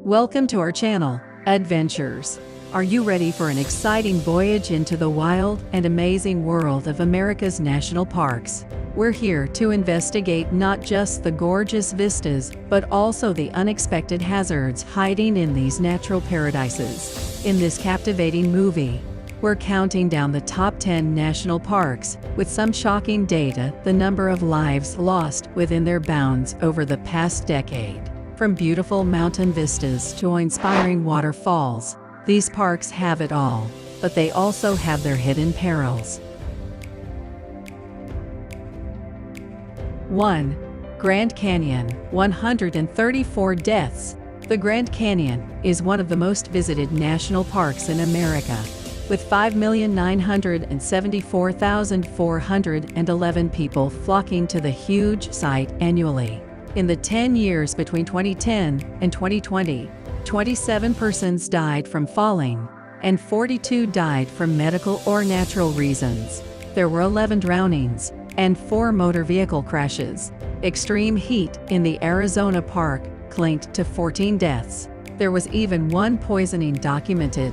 Welcome to our channel, Adventures. Are you ready for an exciting voyage into the wild and amazing world of America's national parks? We're here to investigate not just the gorgeous vistas, but also the unexpected hazards hiding in these natural paradises. In this captivating movie, we're counting down the top 10 national parks, with some shocking data, the number of lives lost within their bounds over the past decade. From beautiful mountain vistas to inspiring waterfalls, these parks have it all, but they also have their hidden perils. 1. Grand Canyon, 134 deaths. The Grand Canyon is one of the most visited national parks in America, with 5,974,411 people flocking to the huge site annually. In the 10 years between 2010 and 2020, 27 persons died from falling, and 42 died from medical or natural reasons. There were 11 drownings and 4 motor vehicle crashes. Extreme heat in the Arizona park linked to 14 deaths. There was even one poisoning documented.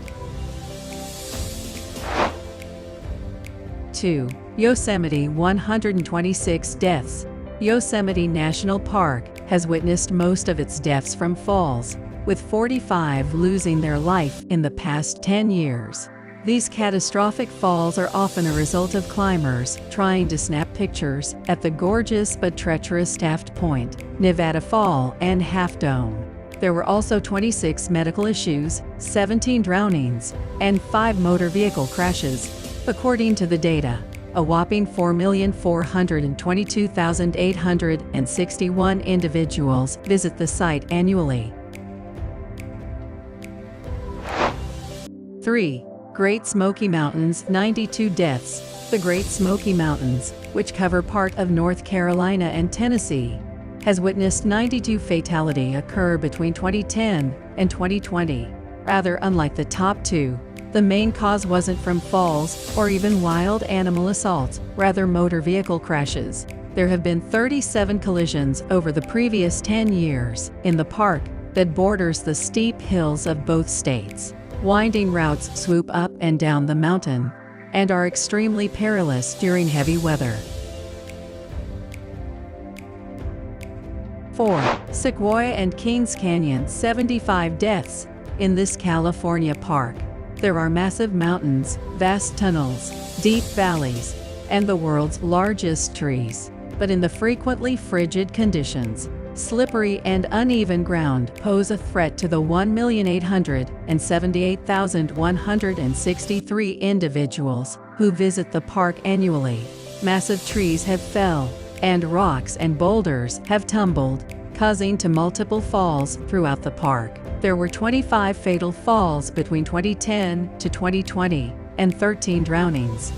2. Yosemite, 126 deaths. Yosemite National Park has witnessed most of its deaths from falls, with 45 losing their life in the past 10 years. These catastrophic falls are often a result of climbers trying to snap pictures at the gorgeous but treacherous Taft Point, Nevada Fall, and Half Dome. There were also 26 medical issues, 17 drownings, and 5 motor vehicle crashes, according to the data. A whopping 4,422,861 individuals visit the site annually. 3. Great Smoky Mountains, 92 deaths. The Great Smoky Mountains, which cover part of North Carolina and Tennessee, has witnessed 92 fatalities occur between 2010 and 2020. Rather unlike the top two, the main cause wasn't from falls or even wild animal assaults, rather motor vehicle crashes. There have been 37 collisions over the previous 10 years in the park that borders the steep hills of both states. Winding routes swoop up and down the mountain and are extremely perilous during heavy weather. 4. Sequoia and Kings Canyon, 75 deaths. In this California park, there are massive mountains, vast tunnels, deep valleys, and the world's largest trees. But in the frequently frigid conditions, slippery and uneven ground pose a threat to the 1,878,163 individuals who visit the park annually. Massive trees have fell, and rocks and boulders have tumbled, causing multiple falls throughout the park. There were 25 fatal falls between 2010 to 2020, and 13 drownings.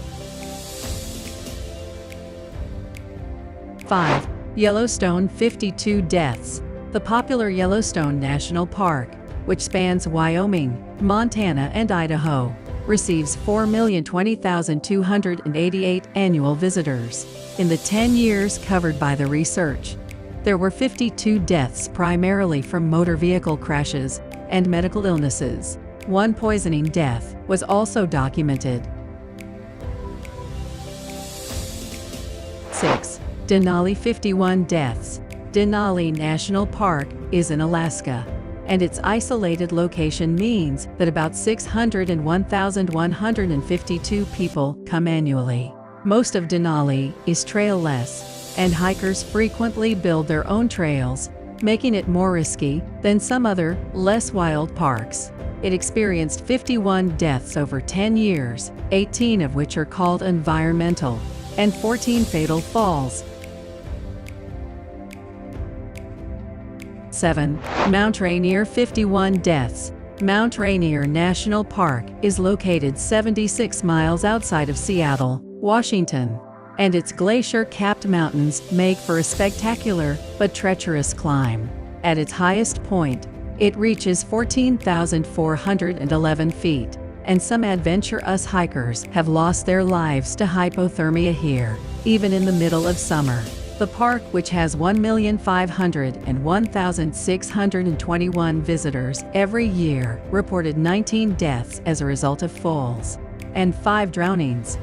5. Yellowstone, 52 deaths. The popular Yellowstone National Park, which spans Wyoming, Montana, and Idaho, receives 4,020,288 annual visitors. In the 10 years covered by the research, there were 52 deaths primarily from motor vehicle crashes and medical illnesses. One poisoning death was also documented. 6. Denali, 51 deaths. Denali National Park is in Alaska, and its isolated location means that about 601,152 people come annually. Most of Denali is trailless, and hikers frequently build their own trails, making it more risky than some other, less wild parks. It experienced 51 deaths over 10 years, 18 of which are called environmental, and 14 fatal falls. 7. Mount Rainier, 51 deaths. Mount Rainier National Park is located 76 miles outside of Seattle, Washington, and its glacier-capped mountains make for a spectacular but treacherous climb. At its highest point, it reaches 14,411 feet, and some adventurous hikers have lost their lives to hypothermia here, even in the middle of summer. The park, which has 1,501,621 visitors every year, reported 19 deaths as a result of falls and 5 drownings.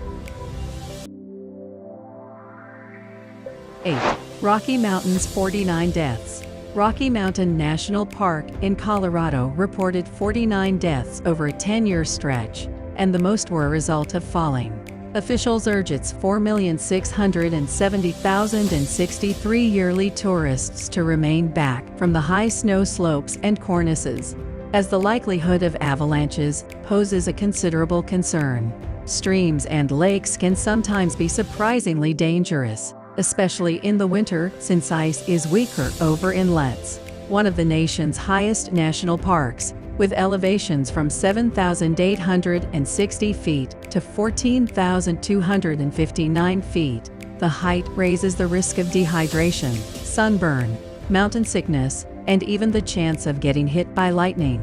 8. Rocky Mountains, 49 deaths. Rocky Mountain National Park in Colorado reported 49 deaths over a 10-year stretch, and the most were a result of falling. Officials urge its 4,670,063 yearly tourists to remain back from the high snow slopes and cornices, as the likelihood of avalanches poses a considerable concern. Streams and lakes can sometimes be surprisingly dangerous, especially in the winter since ice is weaker over inlets. One of the nation's highest national parks, with elevations from 7,860 feet to 14,259 feet, the height raises the risk of dehydration, sunburn, mountain sickness, and even the chance of getting hit by lightning.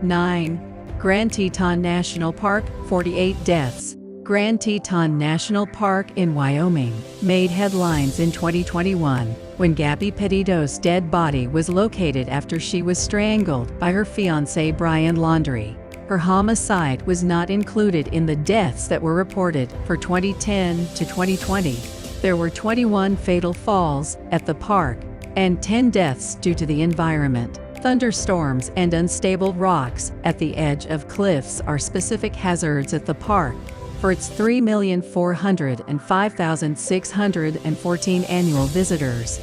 9. Grand Teton National Park, 48 deaths. Grand Teton National Park in Wyoming made headlines in 2021 when Gabby Petito's dead body was located after she was strangled by her fiancé Brian Laundrie. Her homicide was not included in the deaths that were reported for 2010 to 2020. There were 21 fatal falls at the park and 10 deaths due to the environment. Thunderstorms and unstable rocks at the edge of cliffs are specific hazards at the park for its 3,405,614 annual visitors.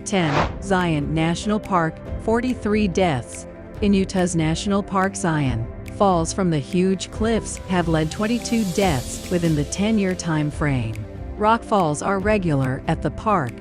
10. Zion National Park, 43 deaths. In Utah's National Park Zion, falls from the huge cliffs have led 22 deaths within the 10-year time frame. Rock falls are regular at the park,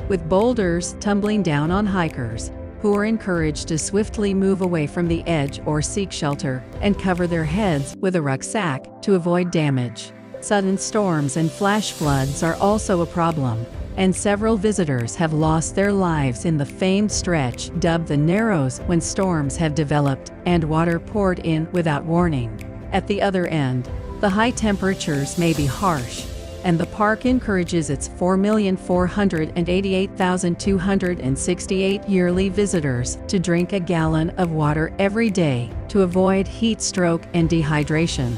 with boulders tumbling down on hikers, who are encouraged to swiftly move away from the edge or seek shelter and cover their heads with a rucksack to avoid damage. Sudden storms and flash floods are also a problem, and several visitors have lost their lives in the famed stretch dubbed the Narrows when storms have developed and water poured in without warning. At the other end, the high temperatures may be harsh, and the park encourages its 4,488,268 yearly visitors to drink a gallon of water every day to avoid heat stroke and dehydration.